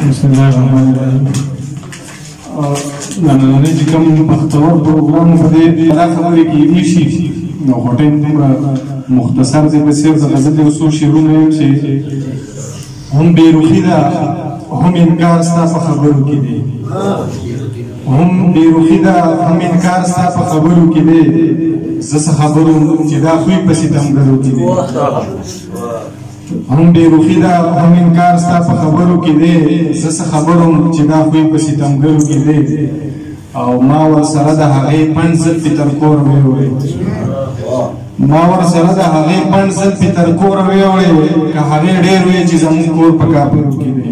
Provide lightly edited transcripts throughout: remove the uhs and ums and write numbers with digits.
بسم الله الرحمن الرحیم. نننی چې کوم بختور پروګرام په دې دا خبرې کېدی شي نو هټین مختصر دی په سیر د غزل یو څو شعرونه یم چې هم بېروخي ده هم انکار ستا په خبرو کې دی هم بېروخي ده هم انکار ستا په خبرو کې دی زه څه خبرو چې دا خوی په ستمګرو کې دی هم بېروخي ده هم انکار ستا په خبرو کې دی زه څه خبرو چې دا خوی په ستمګرو کې دی او ما ورسره د هغې پنډ زلفې تر کوره ویوړې ما ورسره د هغې پنډ زلفې تر کوره ویوړې که هغې ډېر وی چې زموږ کور په کاپرو کې دی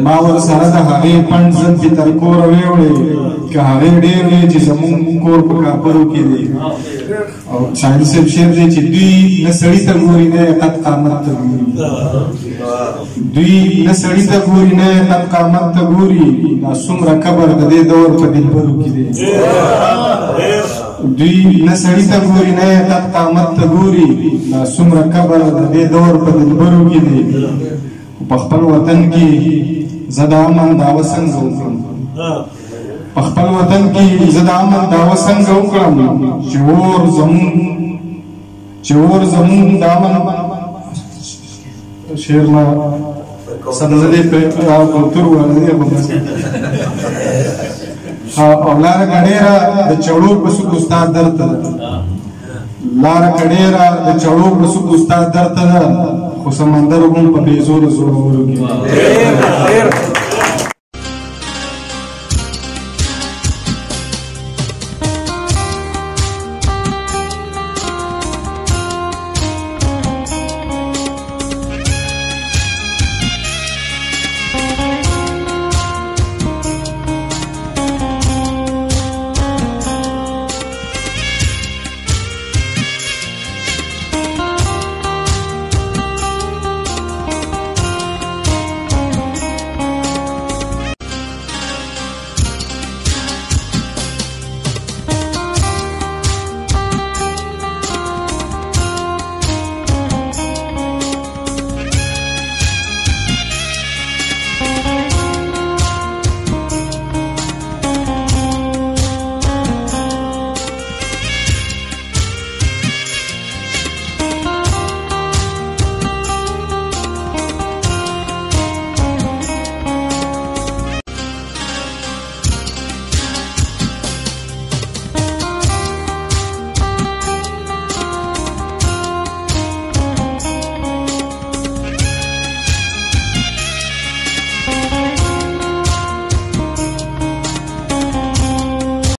ما ورسره د هغې پنډ زلفې تر کوره ویوړې که هغې ډېر وی چې زموږ کور په کاپرو کې دی او شاعر صاحب شعر دی چې دوی نه سړي ته ګوري نه قد قامت ته ګوري دوی نه سړي ته ګوري نه قد قامت ته ګوري دا څومره کبر د دې دور په دلبرو کې دی دوی نه سړي ته ګوري نه قد قامت ته ګوري دا څومره کبر د دې دور په دلبرو کې دی په خپل وطن کې زه د امن دعوه څنګه وکړم په خپل وطن کې زه د امن دعوه څنګه وکړم چې اور زمونږ د امن شعر ما سبزدې په کلتور ولدي او لاره کډېره د چړو په سوق استاد درته لاره کډېره د چړو په سوق استاد درته خو سمندر هم په بې زوره زورورو کې